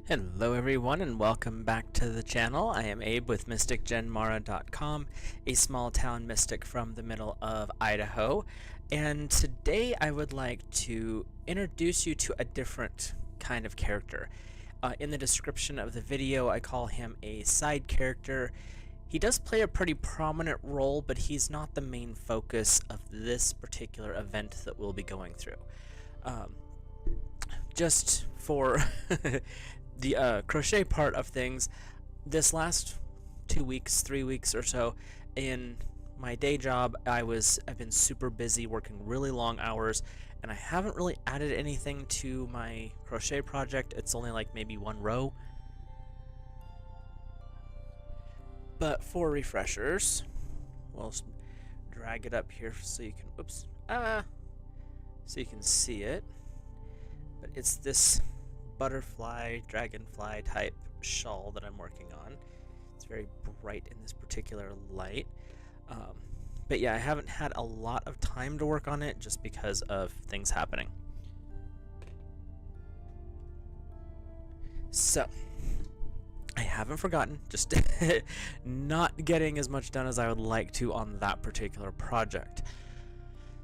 Hello everyone and welcome back to the channel. I am Abe with MysticGenMara.com, a small town mystic from the middle of Idaho, and today I would like to introduce you to a different kind of character. In the description of the video I call him a side character. He does play a pretty prominent role, but he's not the main focus of this particular event that we'll be going through. Just for the crochet part of things, this last 2 weeks, 3 weeks or so in my day job, I've been super busy working really long hours, and I haven't really added anything to my crochet project. It's only like maybe one row. But for refreshers, we'll drag it up here so you can, so you can see it. But it's this butterfly, dragonfly type shawl that I'm working on. It's very bright in this particular light. But yeah, I haven't had a lot of time to work on it just because of things happening. So, I haven't forgotten, just not getting as much done as I would like to on that particular project.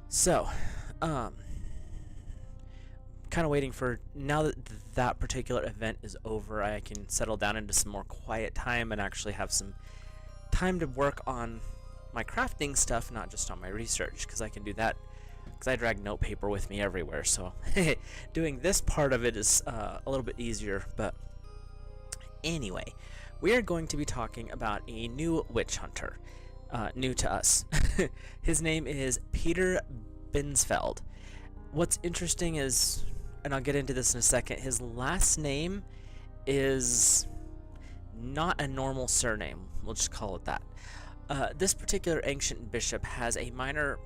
So, kind of waiting for, now that that particular event is over, I can settle down into some more quiet time and actually have some time to work on my crafting stuff, not just on my research, because I can do that because I drag note paper with me everywhere. So doing this part of it is a little bit easier. But anyway, we are going to be talking about a new witch hunter, new to us. His name is Peter Binsfeld. What's interesting is, and I'll get into this in a second, his last name is not a normal surname. We'll just call it that. This particular ancient bishop has a minor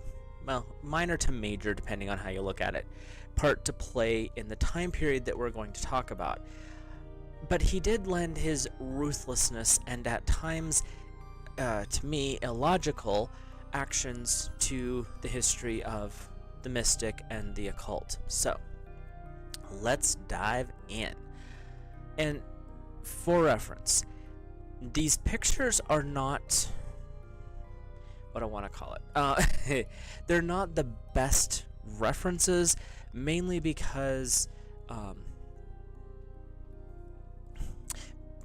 to major, depending on how you look at it, part to play in the time period that we're going to talk about. But he did lend his ruthlessness and at times, to me, illogical actions to the history of the mystic and the occult. So let's dive in. And for reference, these pictures are not what I want to call it. They're not the best references, mainly because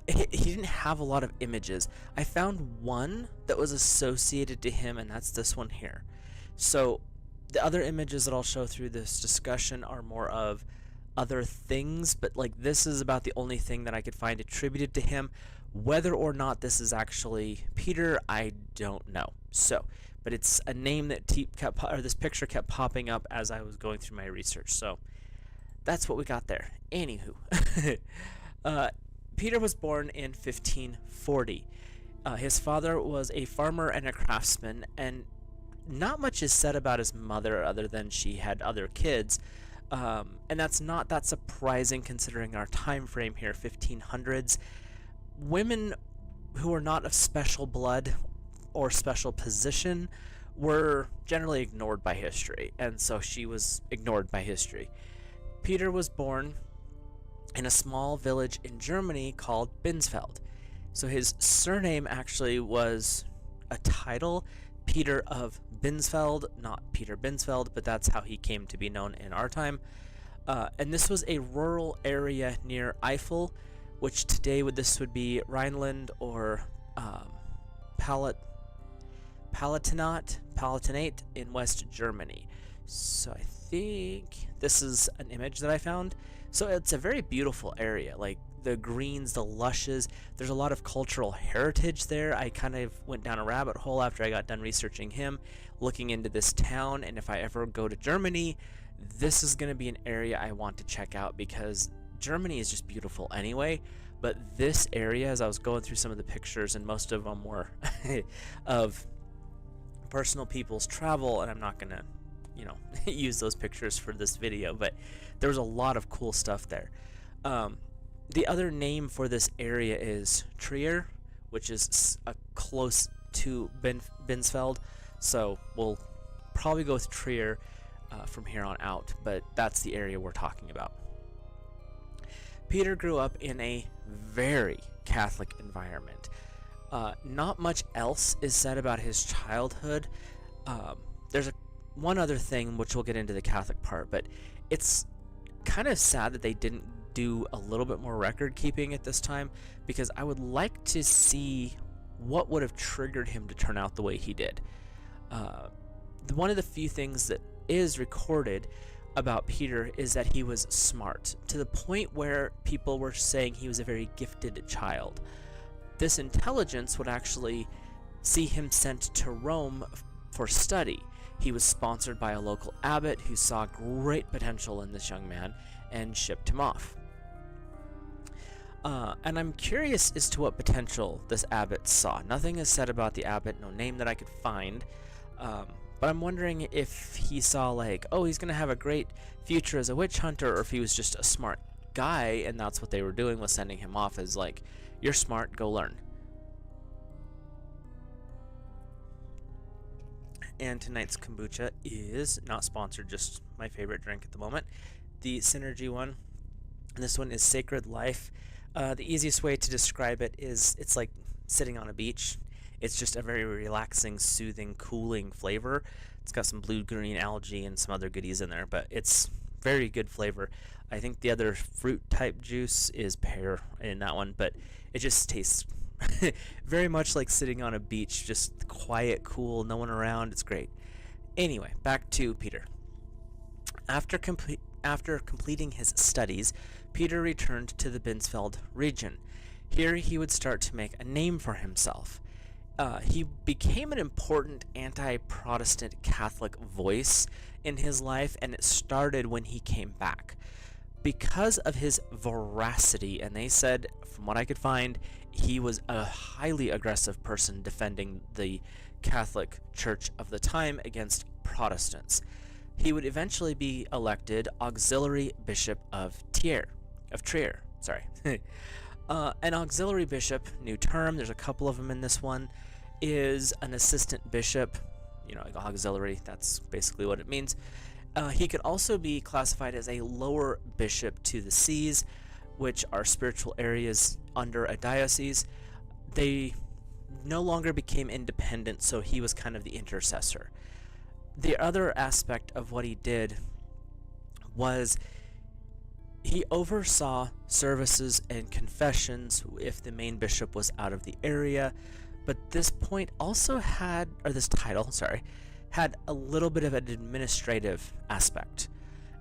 he didn't have a lot of images. I found one that was associated to him, and that's this one here. So the other images that I'll show through this discussion are more of other things, but like this is about the only thing that I could find attributed to him. Whether or not this is actually Peter, I don't know. So, but it's a name that this picture kept popping up as I was going through my research. So that's what we got there. Anywho, Peter was born in 1540. His father was a farmer and a craftsman, and not much is said about his mother other than she had other kids, and that's not that surprising considering our time frame here, 1500s. Women who were not of special blood or special position were generally ignored by history, and so she was ignored by history. Peter was born in a small village in Germany called Binsfeld. So his surname actually was a title, Peter of Binsfeld, not Peter Binsfeld, but that's how he came to be known in our time. And this was a rural area near Eifel, which today this would be Rhineland or Palatinate in West Germany. So I think this is an image that I found. So it's a very beautiful area, like the greens, the lushes. There's a lot of cultural heritage there. I kind of went down a rabbit hole after I got done researching him, looking into this town, and if I ever go to Germany, this is going to be an area I want to check out because Germany is just beautiful anyway. But this area, as I was going through some of the pictures, and most of them were of personal people's travel, and I'm not going to, use those pictures for this video, but there was a lot of cool stuff there. The other name for this area is Trier, which is close to Binsfeld, so we'll probably go with Trier from here on out, but that's the area we're talking about. Peter grew up in a very Catholic environment. Not much else is said about his childhood. There's one other thing, which we'll get into the Catholic part, but it's kind of sad that they didn't do a little bit more record keeping at this time, because I would like to see what would have triggered him to turn out the way he did. One of the few things that is recorded about Peter is that he was smart, to the point where people were saying he was a very gifted child. This intelligence would actually see him sent to Rome for study. He was sponsored by a local abbot who saw great potential in this young man and shipped him off. And I'm curious as to what potential this abbot saw. Nothing is said about the abbot, no name that I could find. But I'm wondering if he saw, like, oh, he's going to have a great future as a witch hunter, or if he was just a smart guy and that's what they were doing, was sending him off as, like, you're smart, go learn. And tonight's kombucha is not sponsored, just my favorite drink at the moment, the Synergy one. This one is Sacred Life. The easiest way to describe it is it's like sitting on a beach. It's just a very relaxing, soothing, cooling flavor. It's got some blue-green algae and some other goodies in there, but it's very good flavor. I think the other fruit-type juice is pear in that one, but it just tastes very much like sitting on a beach, just quiet, cool, no one around. It's great. Anyway, back to Peter. After completing his studies, Peter returned to the Binsfeld region. Here he would start to make a name for himself. He became an important anti-Protestant Catholic voice in his life, and it started when he came back. Because of his veracity, and they said, from what I could find, he was a highly aggressive person defending the Catholic Church of the time against Protestants. He would eventually be elected Auxiliary Bishop of Trier. An auxiliary bishop, new term, there's a couple of them in this one, is an assistant bishop, like auxiliary, that's basically what it means. He could also be classified as a lower bishop to the sees, which are spiritual areas under a diocese. They no longer became independent, so he was kind of the intercessor. The other aspect of what he did was he oversaw services and confessions if the main bishop was out of the area, but this title had a little bit of an administrative aspect.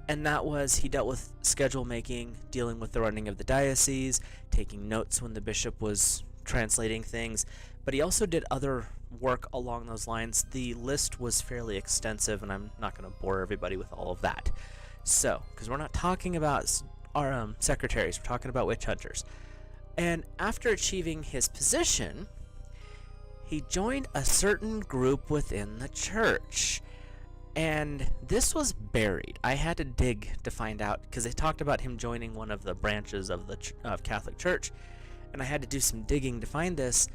And that was, he dealt with schedule making, dealing with the running of the diocese, taking notes when the bishop was translating things, but he also did other work along those lines. The list was fairly extensive, and I'm not going to bore everybody with all of that. So, because we're not talking about our secretaries, we're talking about witch hunters. And after achieving his position, he joined a certain group within the church. And this was buried. I had to dig to find out, because they talked about him joining one of the branches of the Catholic Church, and I had to do some digging to find this.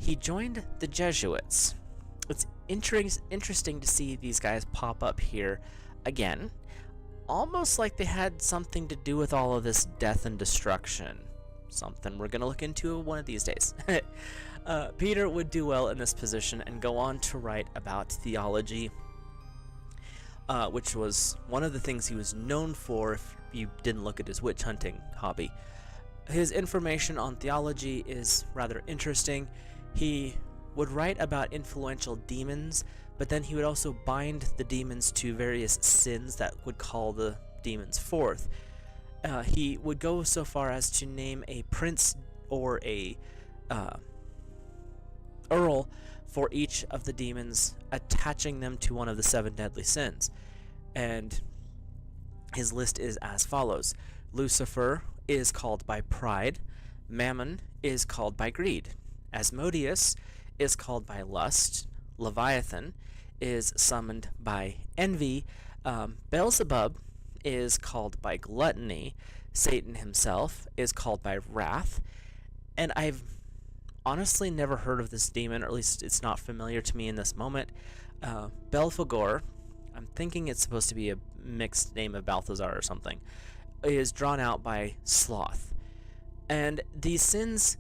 He joined the Jesuits. It's interesting to see these guys pop up here again, almost like they had something to do with all of this death and destruction. Something we're going to look into one of these days. Peter would do well in this position and go on to write about theology, which was one of the things he was known for if you didn't look at his witch hunting hobby. His information on theology is rather interesting. He would write about influential demons, but then he would also bind the demons to various sins that would call the demons forth. He would go so far as to name a prince or a earl for each of the demons, attaching them to one of the 7 deadly sins. And his list is as follows. Lucifer is called by pride. Mammon is called by greed. Asmodeus is called by lust. Leviathan is summoned by envy. Beelzebub is called by gluttony. Satan himself is called by wrath. And I've honestly never heard of this demon, or at least it's not familiar to me in this moment. Belphegor, I'm thinking it's supposed to be a mixed name of Balthazar or something, is drawn out by sloth. And these sins,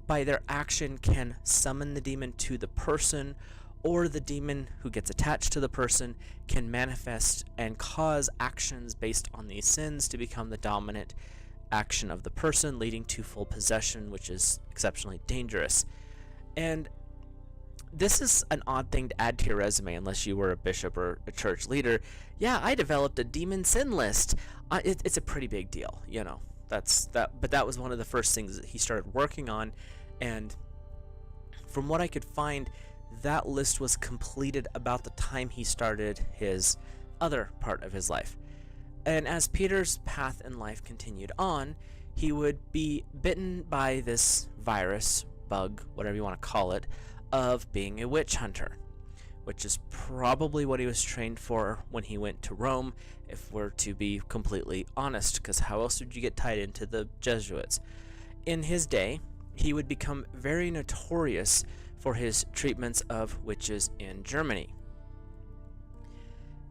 by their action, can summon the demon to the person, or the demon who gets attached to the person can manifest and cause actions based on these sins to become the dominant action of the person, leading to full possession, which is exceptionally dangerous. And this is an odd thing to add to your resume unless you were a bishop or a church leader. Yeah, I developed a demon sin list. It's a pretty big deal, you know. But that was one of the first things that he started working on, and from what I could find, that list was completed about the time he started his other part of his life. And as Peter's path in life continued on, he would be bitten by this virus, bug, whatever you want to call it, of being a witch hunter, which is probably what he was trained for when he went to Rome, if we're to be completely honest, because how else would you get tied into the Jesuits? In his day, he would become very notorious for his treatments of witches in Germany.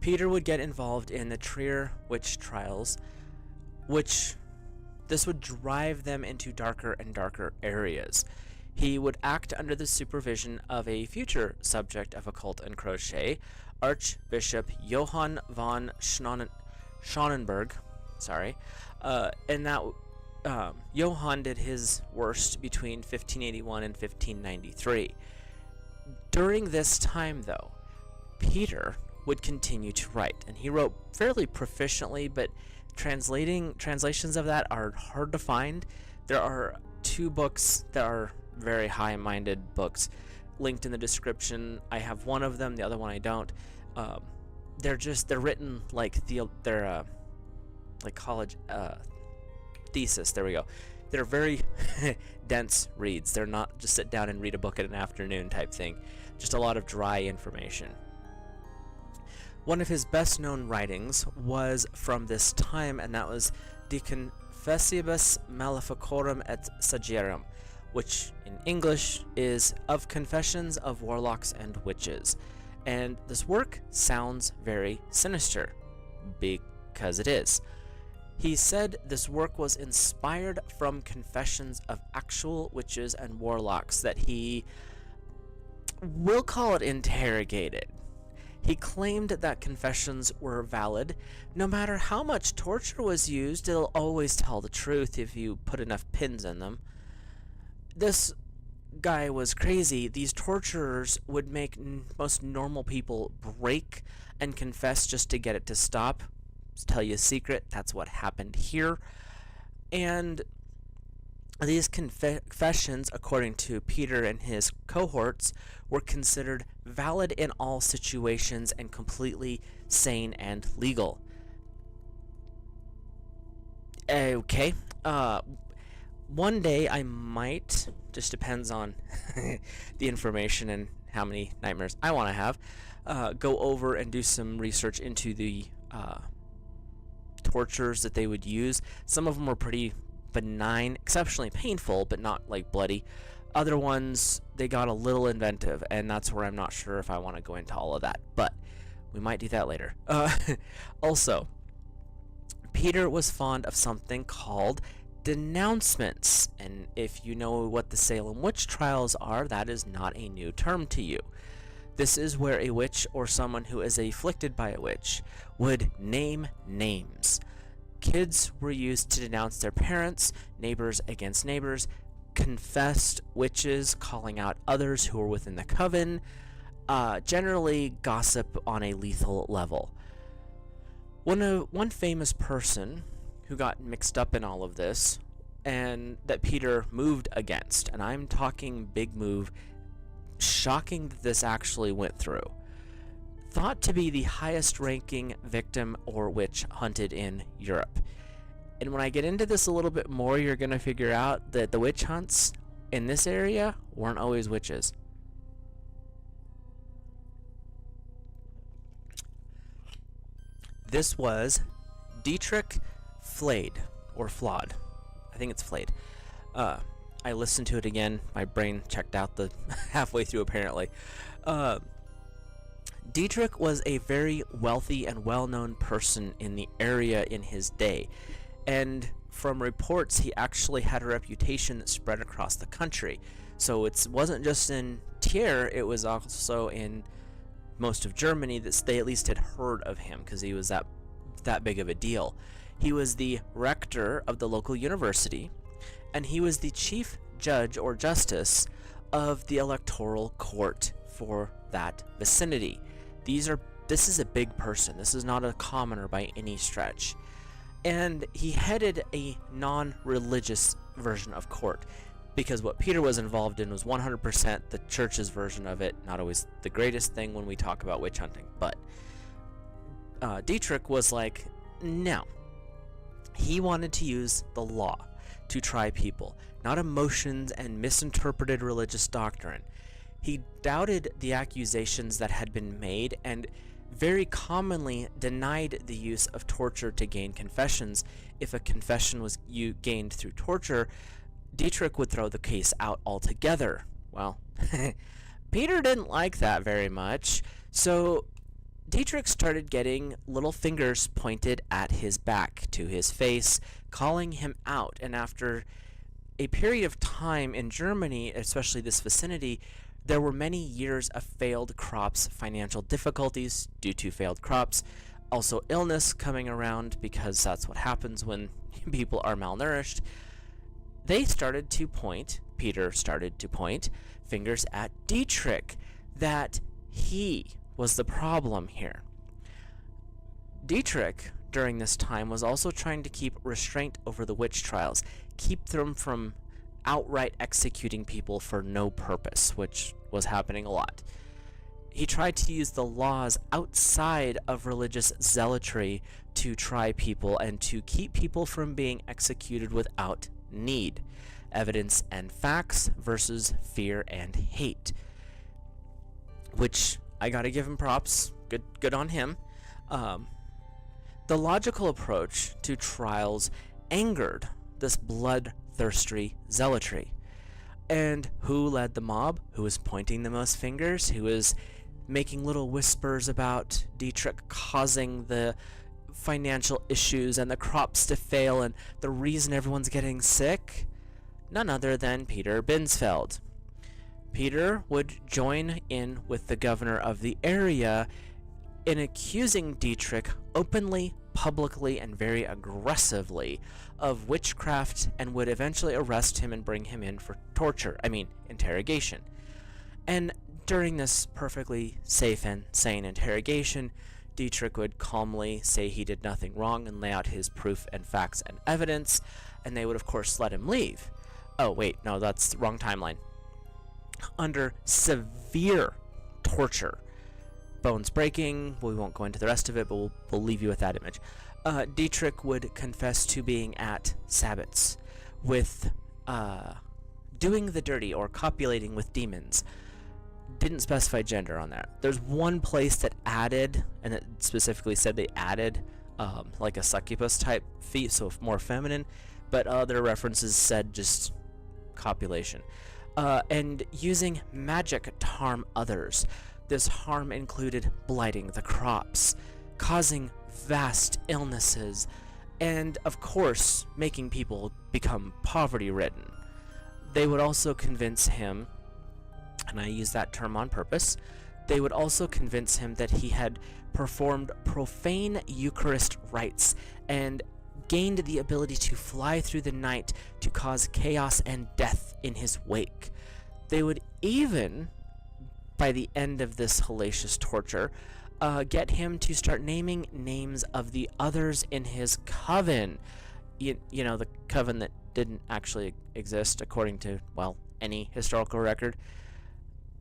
Peter would get involved in the Trier witch trials, which this would drive them into darker and darker areas. He would act under the supervision of a future subject of occult and crochet, Archbishop Johann von Schonenberg. And that Johann did his worst between 1581 and 1593. During this time, though, Peter would continue to write, and he wrote fairly proficiently, but translations of that are hard to find. There are 2 books that are very high-minded books linked in the description. I have one of them, the other one I don't. They're written like they're like college thesis. There we go. They're very dense reads. They're not just sit down and read a book in an afternoon type thing. Just a lot of dry information. One of his best known writings was from this time, and that was De Confessibus Maleficorum et Sagiarum, which in English is Of Confessions of Warlocks and Witches. And this work sounds very sinister, because it is. He said this work was inspired from confessions of actual witches and warlocks that he, we'll call it, interrogated. He claimed that confessions were valid. No matter how much torture was used, it'll always tell the truth if you put enough pins in them. This guy was crazy. These torturers would make most normal people break and confess just to get it to stop. Just tell you a secret, that's what happened here. And these confessions, according to Peter and his cohorts, were considered valid in all situations and completely sane and legal. Okay. One day I might, just depends on the information and how many nightmares I want to have, go over and do some research into the tortures that they would use. Some of them were pretty benign, exceptionally painful, but not like bloody. Other ones, they got a little inventive, and that's where I'm not sure if I want to go into all of that, but we might do that later. Also, Peter was fond of something called denouncements, and if you know what the Salem witch trials are, that is not a new term to you. This is where a witch or someone who is afflicted by a witch would name names. Kids were used to denounce their parents, neighbors against neighbors, confessed witches calling out others who were within the coven, generally gossip on a lethal level. One famous person who got mixed up in all of this and that Peter moved against, and I'm talking big move, shocking that this actually went through, thought to be the highest ranking victim or witch hunted in Europe. And when I get into this a little bit more, you're going to figure out that the witch hunts in this area weren't always witches. This was Dietrich Flade, or Flawed. I think it's Flade. I listened to it again. My brain checked out the halfway through, apparently. Dietrich was a very wealthy and well-known person in the area in his day. And from reports, he actually had a reputation that spread across the country. So it wasn't just in Trier, it was also in most of Germany that they at least had heard of him, because he was that big of a deal. He was the rector of the local university, and he was the chief judge or justice of the electoral court for that vicinity. This is a big person. This is not a commoner by any stretch. And he headed a non-religious version of court, because what Peter was involved in was 100% the church's version of it. Not always the greatest thing when we talk about witch hunting, but Dietrich was like, no. He wanted to use the law to try people, not emotions and misinterpreted religious doctrine. He doubted the accusations that had been made and very commonly denied the use of torture to gain confessions. If a confession was gained through torture, Dietrich would throw the case out altogether. Well, Peter didn't like that very much, so Dietrich started getting little fingers pointed at his back, to his face, calling him out. And after a period of time in Germany, especially this vicinity, there were many years of failed crops, financial difficulties due to failed crops, also illness coming around, because that's what happens when people are malnourished. Peter started to point fingers at Dietrich, that he was the problem here. Dietrich, during this time, was also trying to keep restraint over the witch trials, keep them from outright executing people for no purpose, which was happening a lot. He tried to use the laws outside of religious zealotry to try people and to keep people from being executed without need. Evidence and facts versus fear and hate. Which, I gotta give him props. Good on him. The logical approach to trials angered this bloodthirsty zealotry. And who led the mob? Who was pointing the most fingers? Who was making little whispers about Dietrich causing the financial issues and the crops to fail and the reason everyone's getting sick? None other than Peter Binsfeld. Peter would join in with the governor of the area in accusing Dietrich openly, publicly, and very aggressively of witchcraft, and would eventually arrest him and bring him in for interrogation. And during this perfectly safe and sane interrogation, Dietrich would calmly say he did nothing wrong and lay out his proof and facts and evidence, and they would of course let him leave. Oh wait, no, that's the wrong timeline. Under severe torture, bones breaking, we won't go into the rest of it, but we'll leave you with that image. Dietrich would confess to being at Sabbats with doing the dirty or copulating with demons. Didn't specify gender on that. There's one place that added, and it specifically said they added like a succubus type feat, so more feminine, but other references said just copulation. And using magic to harm others. This harm included blighting the crops, causing vast illnesses, and of course making people become poverty-ridden. They would also convince him, and I use that term on purpose, they would also convince him that he had performed profane Eucharist rites and gained the ability to fly through the night to cause chaos and death in his wake. They would even, by the end of this hellacious torture, get him to start naming names of the others in his coven. You know, the coven that didn't actually exist according to, well, any historical record.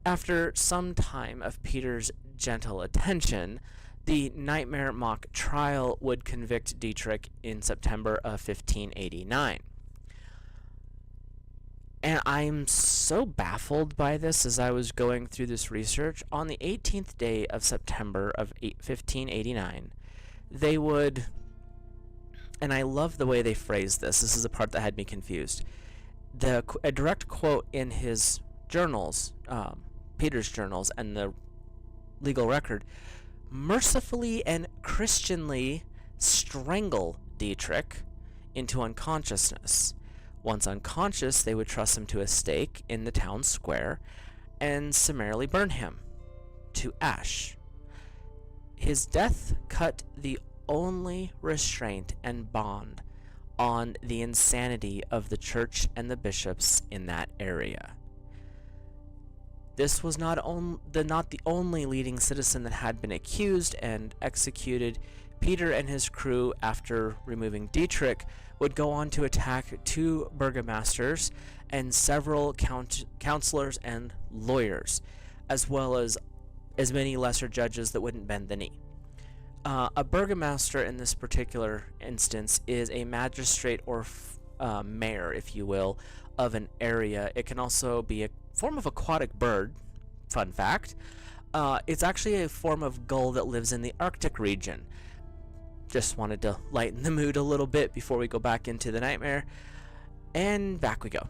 After some time of Peter's gentle attention, the nightmare mock trial would convict Dietrich in September of 1589. And I'm so baffled by this as I was going through this research. On the 18th day of September of 1589, they would, and I love the way they phrased this. This is the part that had me confused. A direct quote in his journals, Peter's journals, and the legal record, mercifully and Christianly strangle Dietrich into unconsciousness. Once unconscious, they would truss him to a stake in the town square and summarily burn him to ash. His death cut the only restraint and bond on the insanity of the church and the bishops in that area. This was not the only leading citizen that had been accused and executed. Peter and his crew, after removing Dietrich, would go on to attack 2 burgomasters and several counselors and lawyers, as well as many lesser judges that wouldn't bend the knee. A burgomaster in this particular instance is a magistrate or mayor, if you will, of an area. It can also be a form of aquatic bird. Fun fact. It's actually a form of gull that lives in the Arctic region. Just wanted to lighten the mood a little bit before we go back into the nightmare. And back we go.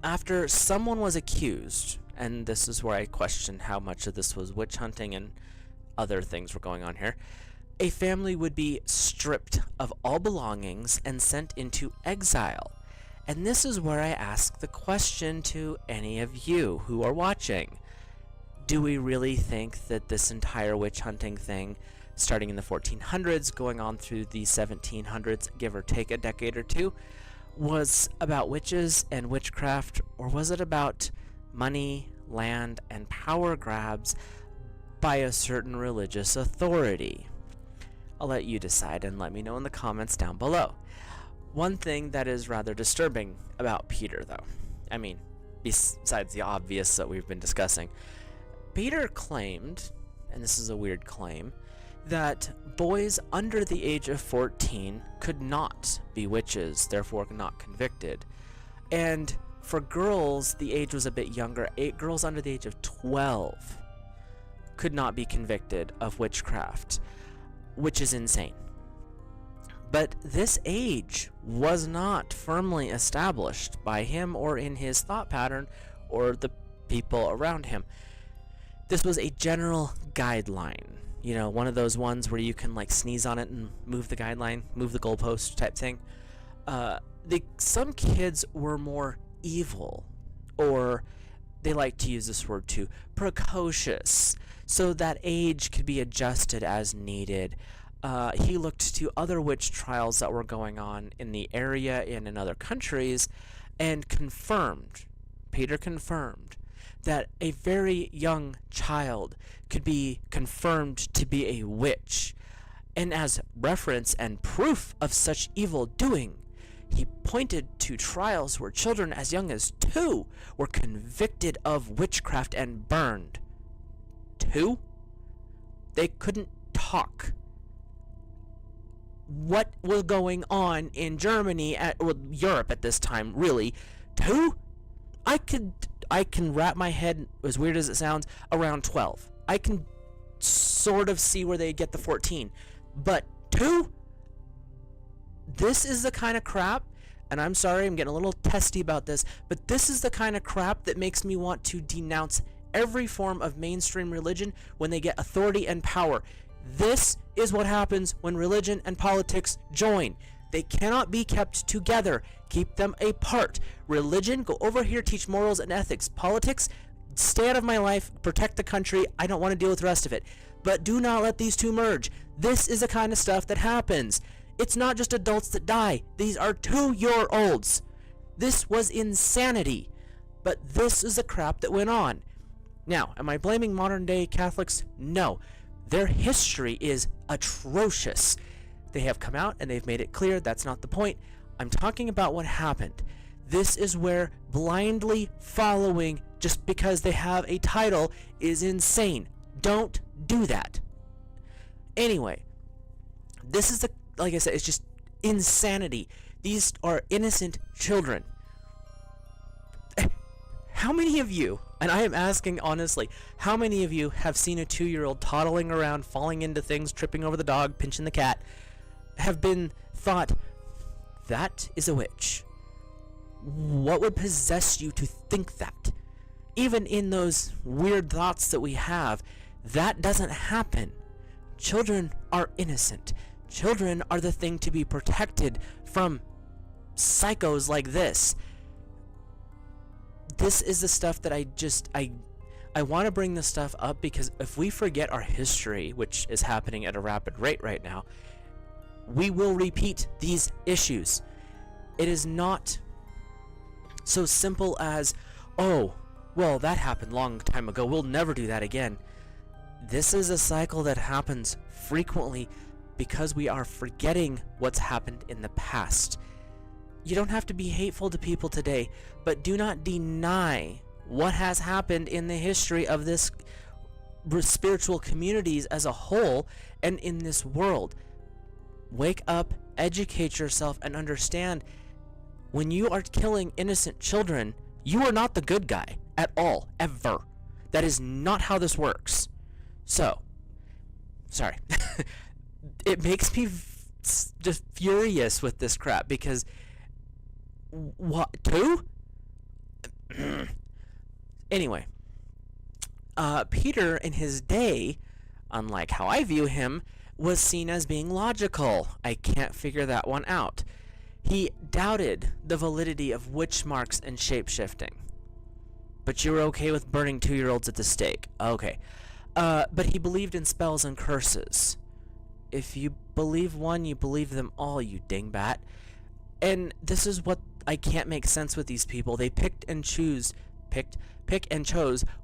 After someone was accused, and this is where I question how much of this was witch hunting and other things were going on here, a family would be stripped of all belongings and sent into exile. And this is where I ask the question to any of you who are watching. Do we really think that this entire witch hunting thing, starting in the 1400s, going on through the 1700s, give or take a decade or two, was about witches and witchcraft, or was it about money, land, and power grabs by a certain religious authority? I'll let you decide and let me know in the comments down below. One thing that is rather disturbing about Peter, though, I mean, besides the obvious that we've been discussing, Peter claimed, and this is a weird claim, that boys under the age of 14 could not be witches, therefore not convicted. And for girls, the age was a bit younger. 8 girls under the age of 12 could not be convicted of witchcraft, which is insane. But this age was not firmly established by him or in his thought pattern or the people around him. This was a general guideline. You know, one of those ones where you can like sneeze on it and move the guideline, move the goalpost type thing. Some kids were more evil, or they like to use this word too, precocious, so that age could be adjusted as needed. He looked to other witch trials that were going on in the area and in other countries and Peter confirmed, that a very young child could be confirmed to be a witch. And as reference and proof of such evil doing, he pointed to trials where children as young as 2 were convicted of witchcraft and burned. 2? They couldn't talk. What was going on in Germany, or Europe at this time, really? 2? I can wrap my head, as weird as it sounds, around 12. I can sort of see where they get the 14. But 2? This is the kind of crap, and I'm sorry, I'm getting a little testy about this, but this is the kind of crap that makes me want to denounce every form of mainstream religion when they get authority and power. This is what happens when religion and politics join. They cannot be kept together. Keep them apart. Religion, go over here, teach morals and ethics. Politics, stay out of my life, protect the country. I don't want to deal with the rest of it. But do not let these two merge. This is the kind of stuff that happens. It's not just adults that die. These are 2-year-olds. This was insanity. But this is the crap that went on. Now, am I blaming modern day Catholics? No. Their history is atrocious. They have come out and they've made it clear that's not the point. I'm talking about what happened. This is where blindly following just because they have a title is insane. Don't do that. Anyway, this is like I said, it's just insanity. These are innocent children. How many of you, and I am asking honestly, how many of you have seen a 2-year-old toddling around, falling into things, tripping over the dog, pinching the cat, have been thought, that is a witch? What would possess you to think that? Even in those weird thoughts that we have, that doesn't happen. Children are innocent. Children are the thing to be protected from psychos like this. This is the stuff that I want to bring this stuff up, because if we forget our history, which is happening at a rapid rate right now, we will repeat these issues. It is not so simple as, oh, well, that happened long time ago, we'll never do that again. This is a cycle that happens frequently because we are forgetting what's happened in the past. You don't have to be hateful to people today, but do not deny what has happened in the history of this spiritual communities as a whole and in this world. Wake up, educate yourself, and understand, when you are killing innocent children, you are not the good guy at all, ever. That is not how this works. So, sorry. It makes me just furious with this crap, because what? Two? Anyway, Peter in his day, unlike how I view him, was seen as being logical. I can't figure that one out. He doubted the validity of witch marks and shape-shifting. But you were okay with burning 2-year-olds at the stake. Okay. But he believed in spells and curses. If you believe one, you believe them all, you dingbat. And this is what I can't make sense with these people. They pick and chose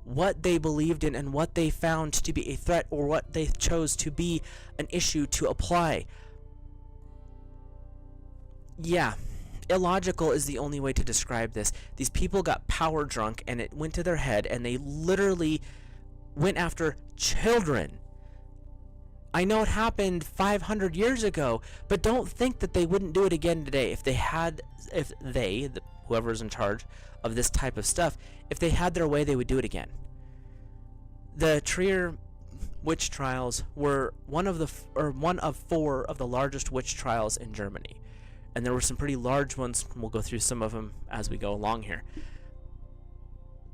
what they believed in and what they found to be a threat, or what they chose to be an issue to apply. Yeah, illogical is the only way to describe this. These people got power drunk and it went to their head, and they literally went after children. I know it happened 500 years ago, but don't think that they wouldn't do it again today. Whoever's in charge of this type of stuff, if they had their way, they would do it again. The Trier witch trials were one of 4 of the largest witch trials in Germany. And there were some pretty large ones. We'll go through some of them as we go along here.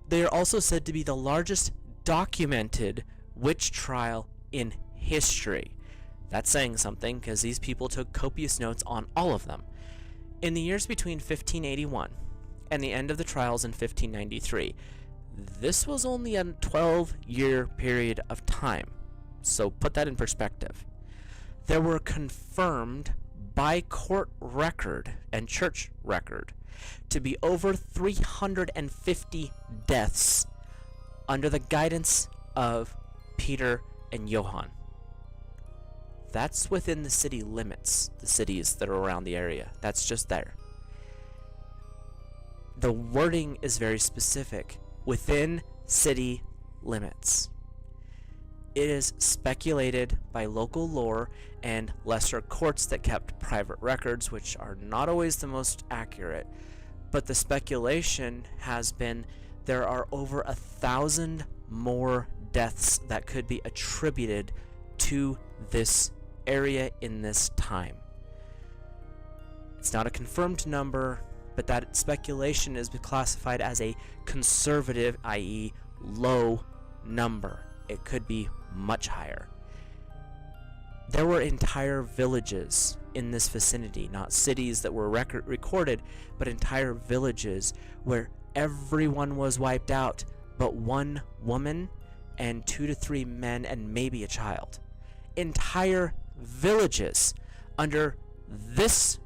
They are also said to be the largest documented witch trial in history. That's saying something, because these people took copious notes on all of them. In the years between 1581 and the end of the trials in 1593, this was only a 12-year period of time. So put that in perspective. There were confirmed by court record and church record to be over 350 deaths under the guidance of Peter and Johann. That's within the city limits, the cities that are around the area. That's just there. The wording is very specific. Within city limits. It is speculated by local lore and lesser courts that kept private records, which are not always the most accurate. But the speculation has been there are over 1,000 more deaths that could be attributed to this area in this time. It's not a confirmed number, but that speculation is classified as a conservative, i.e. low number. It could be much higher. There were entire villages in this vicinity, not cities that were recorded, but entire villages where everyone was wiped out but one woman and 2 to 3 men and maybe a child. Entire villages under this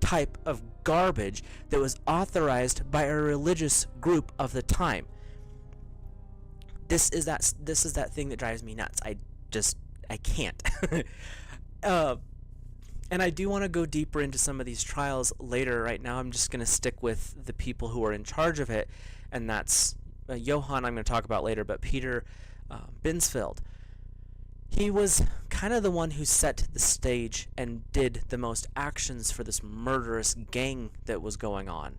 type of garbage that was authorized by a religious group of the time. This is that thing that drives me nuts. I can't. And I do want to go deeper into some of these trials later. Right now I'm just going to stick with the people who are in charge of it, and that's Johann I'm going to talk about later, but Peter Binsfeld. He was kind of the one who set the stage and did the most actions for this murderous gang that was going on.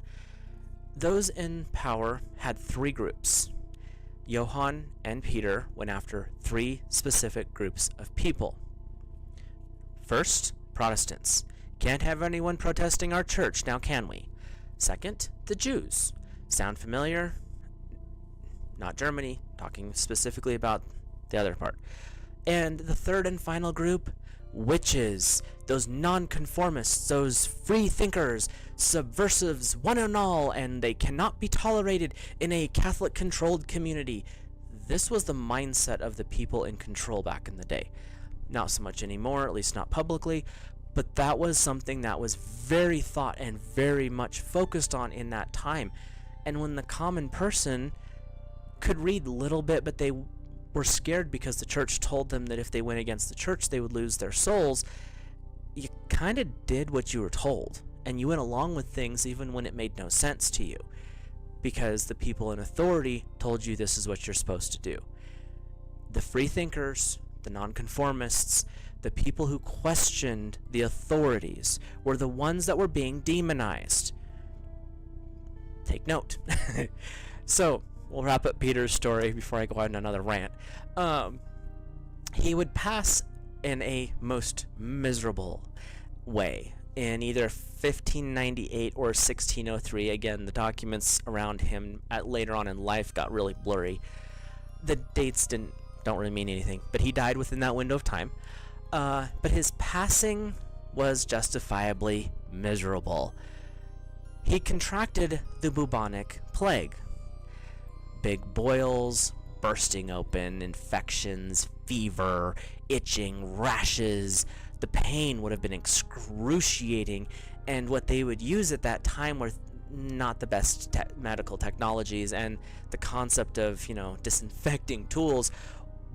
Those in power had 3 groups. Johann and Peter went after 3 specific groups of people. First, Protestants. Can't have anyone protesting our church, now can we? Second, the Jews. Sound familiar? Not Germany, talking specifically about the other part. And the third and final group witches, those nonconformists, those free thinkers, subversives, one and all, and they cannot be tolerated in a Catholic-controlled community. This was the mindset of the people in control back in the day. Not so much anymore, at least not publicly, but that was something that was very thought and very much focused on in that time. And when the common person could read a little bit, but they were scared because the church told them that if they went against the church, they would lose their souls, you kind of did what you were told. And you went along with things even when it made no sense to you, because the people in authority told you this is what you're supposed to do. The free thinkers, the nonconformists, the people who questioned the authorities were the ones that were being demonized. Take note. So, we'll wrap up Peter's story before I go on another rant. He would pass in a most miserable way in either 1598 or 1603. Again, the documents around him later on in life got really blurry. The dates don't really mean anything, but he died within that window of time. But his passing was justifiably miserable. He contracted the bubonic plague. Big boils, bursting open, infections, fever, itching, rashes. The pain would have been excruciating, and what they would use at that time were not the best medical technologies, and the concept of, disinfecting tools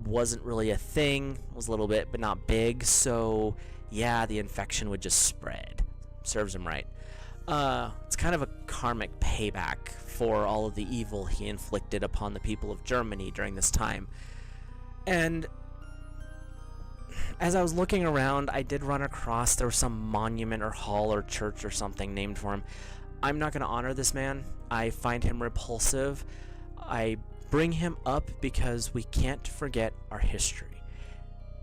wasn't really a thing. It was a little bit, but not big, so yeah, the infection would just spread. Serves him right. It's kind of a karmic payback for all of the evil he inflicted upon the people of Germany during this time. And as I was looking around, I did run across, there was some monument or hall or church or something named for him. I'm not going to honor this man. I find him repulsive. I bring him up because we can't forget our history.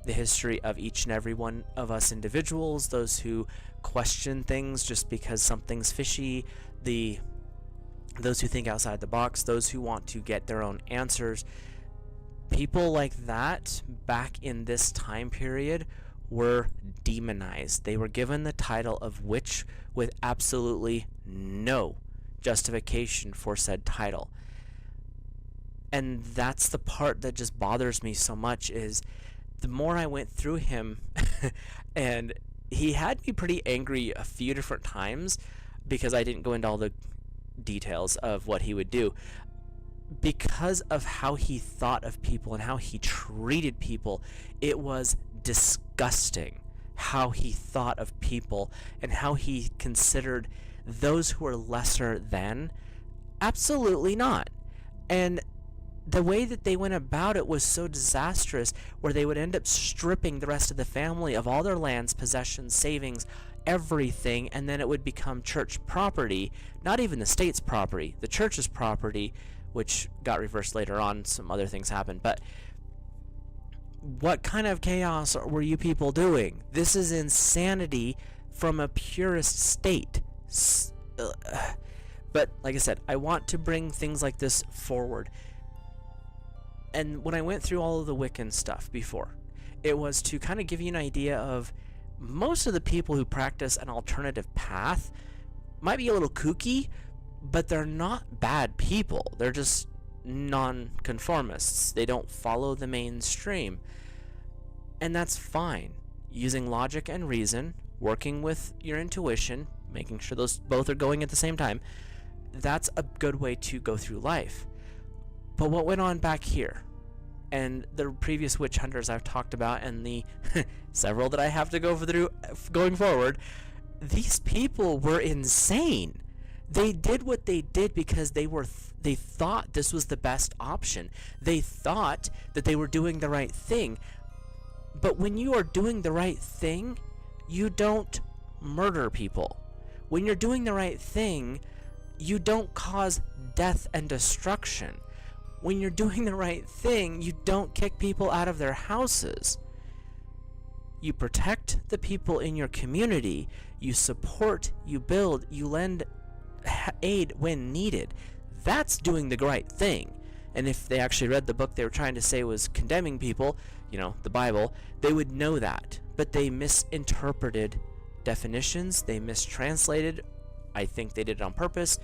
The history of each and every one of us individuals, those who question things just because something's fishy, those who think outside the box, those who want to get their own answers. People like that back in this time period were demonized. They were given the title of witch with absolutely no justification for said title. And that's the part that just bothers me so much, is the more I went through him, and he had me pretty angry a few different times because I didn't go into all the details of what he would do. Because of how he thought of people and how he treated people, it was disgusting how he thought of people and how he considered those who were lesser than. Absolutely not. And the way that they went about it was so disastrous, where they would end up stripping the rest of the family of all their lands, possessions, savings, everything, and then it would become church property. Not even the state's property, the church's property, which got reversed later on. Some other things happened. But what kind of chaos were you people doing? This is insanity from a purist state. But like I said, I want to bring things like this forward. And when I went through all of the Wiccan stuff before, it was to kind of give you an idea of most of the people who practice an alternative path might be a little kooky, but they're not bad people. They're just non-conformists. They don't follow the mainstream. And that's fine. Using logic and reason, working with your intuition, making sure those both are going at the same time, that's a good way to go through life. But what went on back here, and the previous witch hunters I've talked about, and the several that I have to go through going forward, these people were insane. They did what they did because they thought this was the best option. They thought that they were doing the right thing. But when you are doing the right thing, you don't murder people. When you're doing the right thing, you don't cause death and destruction. When you're doing the right thing, you don't kick people out of their houses. You protect the people in your community. You support, you build, you lend aid when needed. That's doing the right thing. And if they actually read the book they were trying to say was condemning people, the Bible, they would know that, but they misinterpreted definitions, they mistranslated. I think they did it on purpose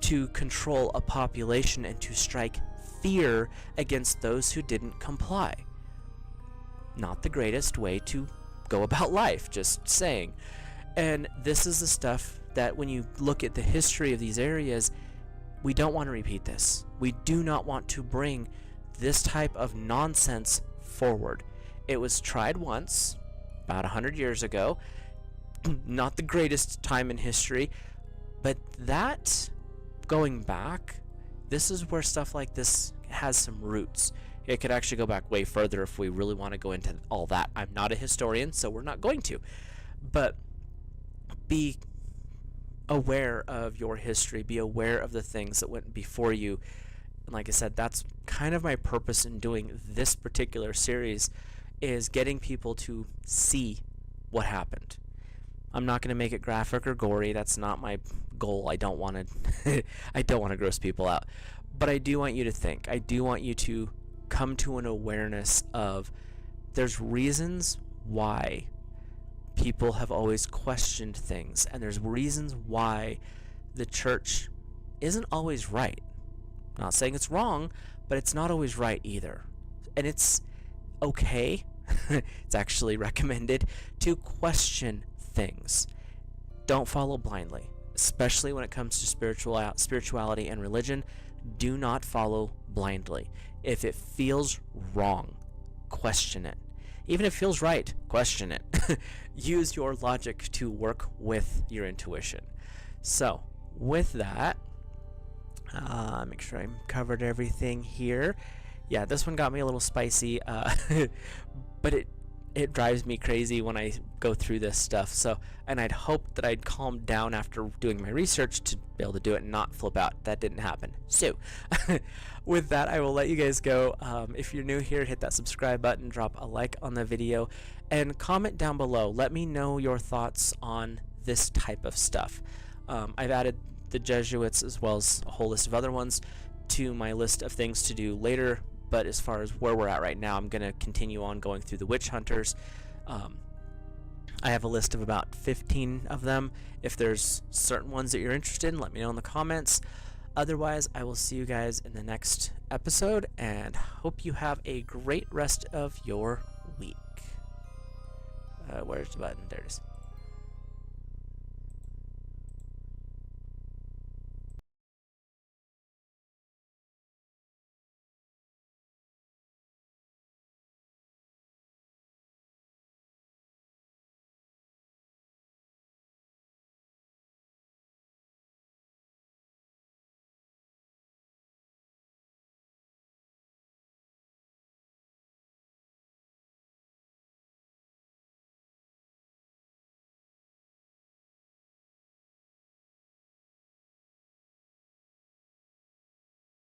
to control a population and to strike fear against those who didn't comply. Not the greatest way to go about life, just saying. And this is the stuff that when you look at the history of these areas, we don't want to repeat this. We do not want to bring this type of nonsense forward. It was tried once, about 100 years ago. Not the greatest time in history, but that, going back, this is where stuff like this has some roots. It could actually go back way further if we really want to go into all that. I'm not a historian, so we're not going to. But be aware of your history. Be aware of the things that went before you. And like I said, that's kind of my purpose in doing this particular series, is getting people to see what happened. I'm not going to make it graphic or gory. That's not my goal. I don't want to I don't want to gross people out. But I do want you to think. I do want you to come to an awareness of there's reasons why people have always questioned things, and there's reasons why the church isn't always right. I'm not saying it's wrong, but it's not always right either. And it's okay, it's actually recommended to question things. Don't follow blindly, especially when it comes to spirituality and religion. Do not follow blindly. If it feels wrong, question it. Even if it feels right, question it. Use your logic to work with your intuition. So, with that, make sure I covered everything here. Yeah, this one got me a little spicy, but it drives me crazy when I go through this stuff. So, and I'd hoped that I'd calm down after doing my research to be able to do it and not flip out. That didn't happen. So, with that, I will let you guys go. If you're new here, hit that subscribe button, drop a like on the video, and comment down below. Let me know your thoughts on this type of stuff. I've added the Jesuits as well as a whole list of other ones to my list of things to do later. But as far as where we're at right now, I'm going to continue on going through the witch hunters. I have a list of about 15 of them. If there's certain ones that you're interested in, let me know in the comments. Otherwise, I will see you guys in the next episode, and hope you have a great rest of your week. Where's the button? There it is.